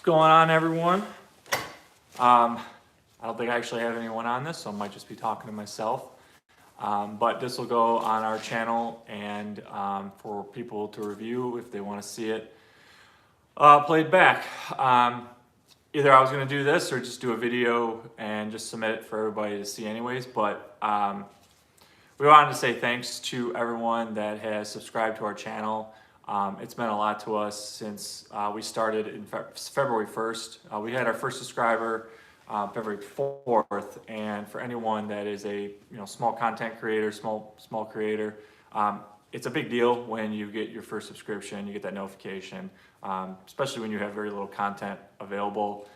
going on, everyone? I don't think I actually have anyone on this, so I might just be talking to myself. But this will go on our channel and for people to review if they want to see it played back. Either I was going to do this or just do a video and just submit it for everybody to see anyways, but we wanted to say thanks to everyone that has subscribed to our channel. It's meant a lot to us since we started in February 1st. We had our first subscriber February 4th, and for anyone that is a small content creator, small creator, it's a big deal when you get your first subscription, you get that notification, especially when you have very little content available.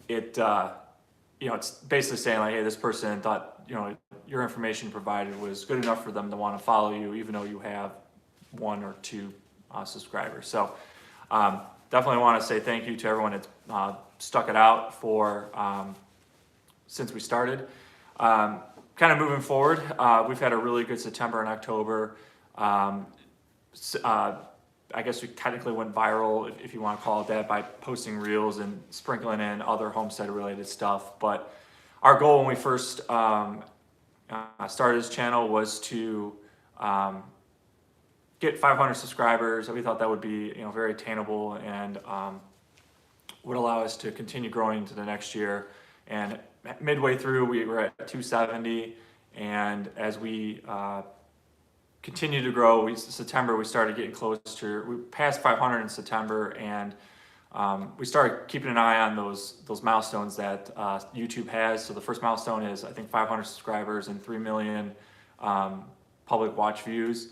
It's basically saying like, hey, this person thought your information provided was good enough for them to want to follow you, even though you have one or two subscribers. So definitely want to say thank you to everyone that's stuck it out for since we started. Kind of moving forward, we've had a really good September and October. I guess we technically went viral, if you want to call it that, by posting reels and sprinkling in other homestead related stuff. But our goal when we first started this channel was to get 500 subscribers. We thought that would be very attainable and would allow us to continue growing into the next year. And midway through, we were at 270, and as we continue to grow, September we started getting closer. We passed 500 in September, and we started keeping an eye on those milestones that YouTube has. So the first milestone is, I think, 500 subscribers and 3 million public watch views.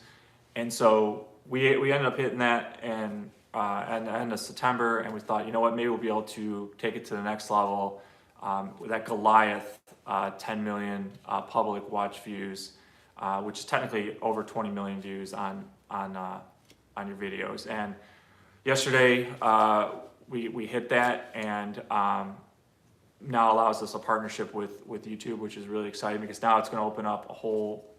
And so we ended up hitting that at the end of September, and we thought, you know what, maybe we'll be able to take it to the next level with that Goliath 10 million public watch views, which is technically over 20 million views on your videos. And yesterday we hit that, and now allows us a partnership with YouTube, which is really exciting because now it's going to open up a whole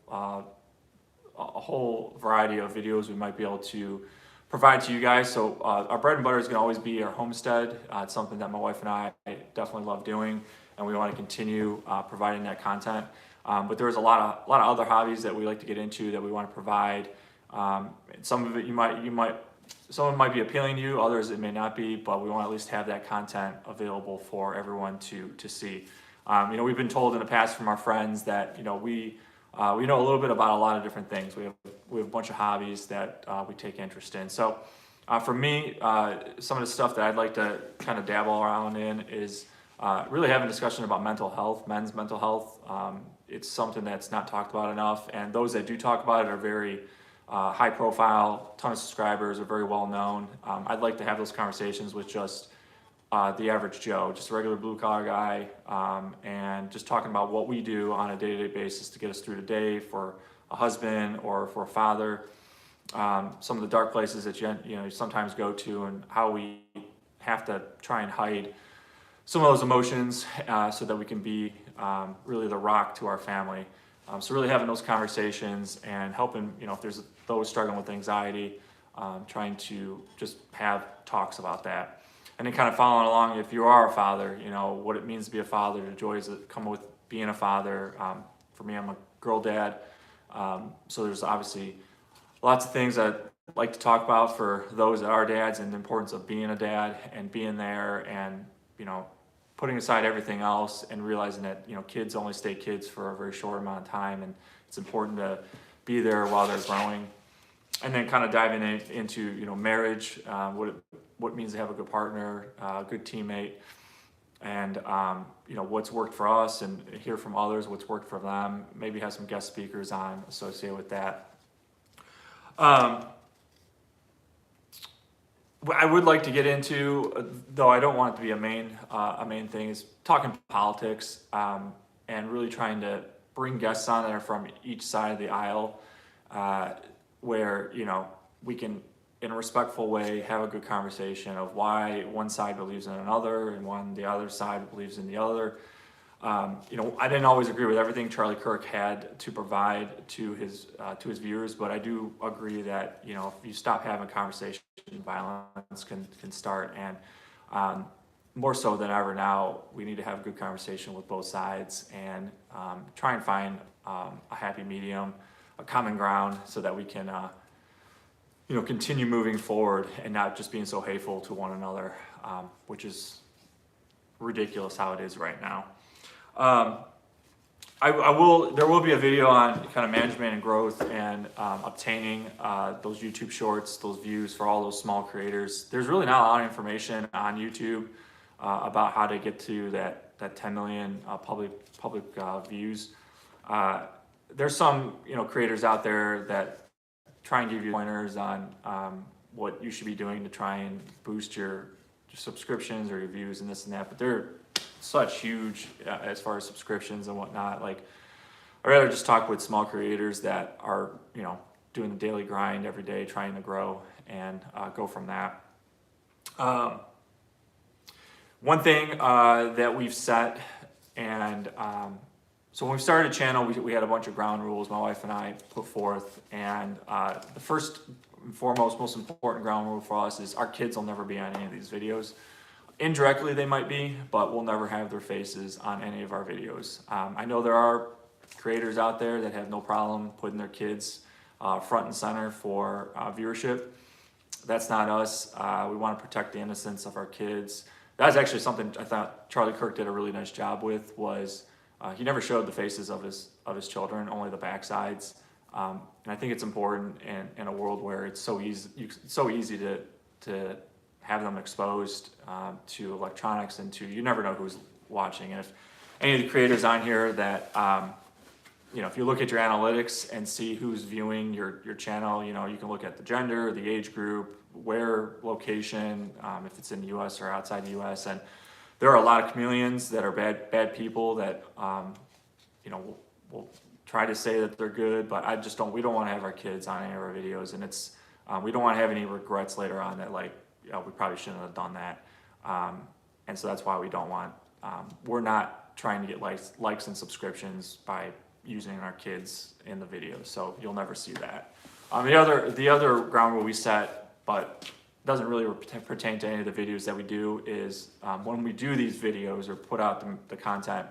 variety of videos we might be able to provide to you guys. So our bread and butter is going to always be our homestead. It's something that my wife and I definitely love doing, and we want to continue providing that content. But there's a lot of other hobbies that we like to get into that we want to provide. Some of it some of it might be appealing to you, others it may not be, but we want to at least have that content available for everyone to see. We've been told in the past from our friends that we know a little bit about a lot of different things. We have a bunch of hobbies that we take interest in. So for me, some of the stuff that I'd like to kind of dabble around in is really having a discussion about mental health, men's mental health. It's something that's not talked about enough, and those that do talk about it are very high profile, ton of subscribers, are very well known. I'd like to have those conversations with just the average Joe, just a regular blue collar guy, and just talking about what we do on a day-to-day basis to get us through the day for a husband or for a father. Some of the dark places that you sometimes go to, and how we have to try and hide some of those emotions so that we can be really the rock to our family. So really having those conversations and helping, if there's those struggling with anxiety, trying to just have talks about that. And then kind of following along, if you are a father, what it means to be a father, the joys that come with being a father. For me, I'm a girl dad, so there's obviously lots of things I'd like to talk about for those that are dads, and the importance of being a dad and being there, and putting aside everything else and realizing that kids only stay kids for a very short amount of time, and it's important to be there while they're growing. And then kind of diving into marriage, what it means to have a good partner, a good teammate, and what's worked for us, and hear from others what's worked for them. Maybe have some guest speakers on associated with that. I would like to get into, though I don't want it to be a main thing, is talking politics, and really trying to bring guests on that are from each side of the aisle, where we can, in a respectful way, have a good conversation of why one side believes in another and the other side believes in the other. I didn't always agree with everything Charlie Kirk had to provide to his viewers, but I do agree that if you stop having conversation, violence can start. And More so than ever now, we need to have a good conversation with both sides and try and find a happy medium, a common ground, so that we can continue moving forward and not just being so hateful to one another, which is ridiculous how it is right now. There will be a video on kind of management and growth and obtaining those YouTube shorts, those views for all those small creators. There's really not a lot of information on YouTube about how to get to that 10 million public views. There's some creators out there that try and give you pointers on what you should be doing to try and boost your subscriptions or your views and this and that, but they're such huge as far as subscriptions and whatnot. Like, I'd rather just talk with small creators that are doing the daily grind every day, trying to grow, and go from that. One thing that we've set, and so when we started a channel, we had a bunch of ground rules my wife and I put forth, and the first and foremost, most important ground rule for us is our kids will never be on any of these videos. Indirectly they might be, but we'll never have their faces on any of our videos. I know there are creators out there that have no problem putting their kids front and center for viewership. That's not us. We want to protect the innocence of our kids. That's actually something I thought Charlie Kirk did a really nice job with, was he never showed the faces of his children, only the backsides. And I think it's important in a world where it's so easy to have them exposed to electronics and you never know who's watching. And if any of the creators on here that, if you look at your analytics and see who's viewing your channel, you can look at the gender, the age group, where location, if it's in the US or outside the US. And there are a lot of chameleons that are bad people that, will try to say that they're good, but we don't want to have our kids on any of our videos. And we don't want to have any regrets later on that, we probably shouldn't have done that. And so that's why we don't want, we're not trying to get likes and subscriptions by using our kids in the videos. So you'll never see that. The other ground rule we set, but doesn't really pertain to any of the videos that we do, is when we do these videos or put out the content,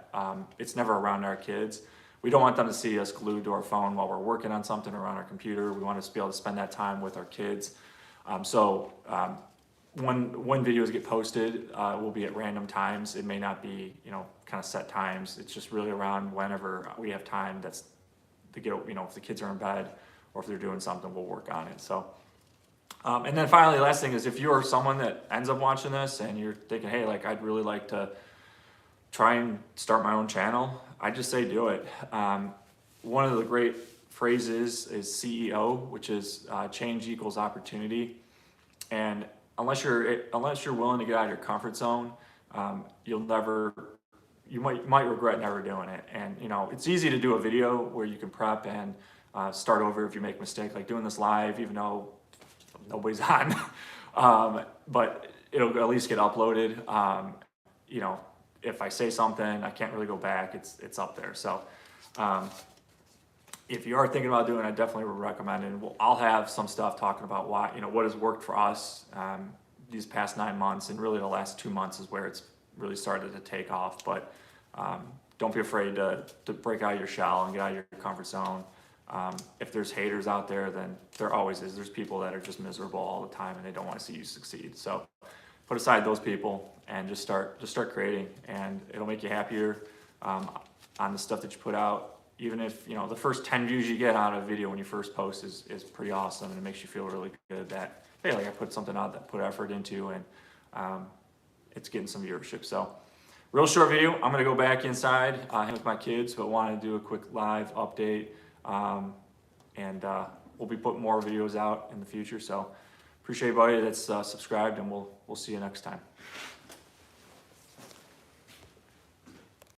it's never around our kids. We don't want them to see us glued to our phone while we're working on something or on our computer. We want us to be able to spend that time with our kids. When videos get posted, will be at random times. It may not be, kind of set times. It's just really around whenever we have time. That's to get, if the kids are in bed or if they're doing something, we'll work on it. So, and then finally, last thing is, if you're someone that ends up watching this and you're thinking, hey, I'd really like to try and start my own channel, I just say do it. One of the great phrases is CEO, which is change equals opportunity. And unless you're willing to get out of your comfort zone, you might regret never doing it. And it's easy to do a video where you can prep and start over if you make a mistake, like doing this live, even though nobody's on. But it'll at least get uploaded. If I say something, I can't really go back. It's up there. So if you are thinking about doing it, I definitely would recommend it. I'll have some stuff talking about why, what has worked for us these past 9 months, and really the last 2 months is where it's really started to take off. But don't be afraid to break out of your shell and get out of your comfort zone. If there's haters out there, then there always is. There's people that are just miserable all the time and they don't want to see you succeed. So put aside those people and just start creating, and it'll make you happier on the stuff that you put out. Even if the first 10 views you get on a video when you first post is pretty awesome, and it makes you feel really good that, hey, I put something out that put effort into, and it's getting some viewership. So real short video. I'm gonna go back inside with my kids, but want to do a quick live update, and we'll be putting more videos out in the future. So appreciate everybody that's subscribed, and we'll see you next time.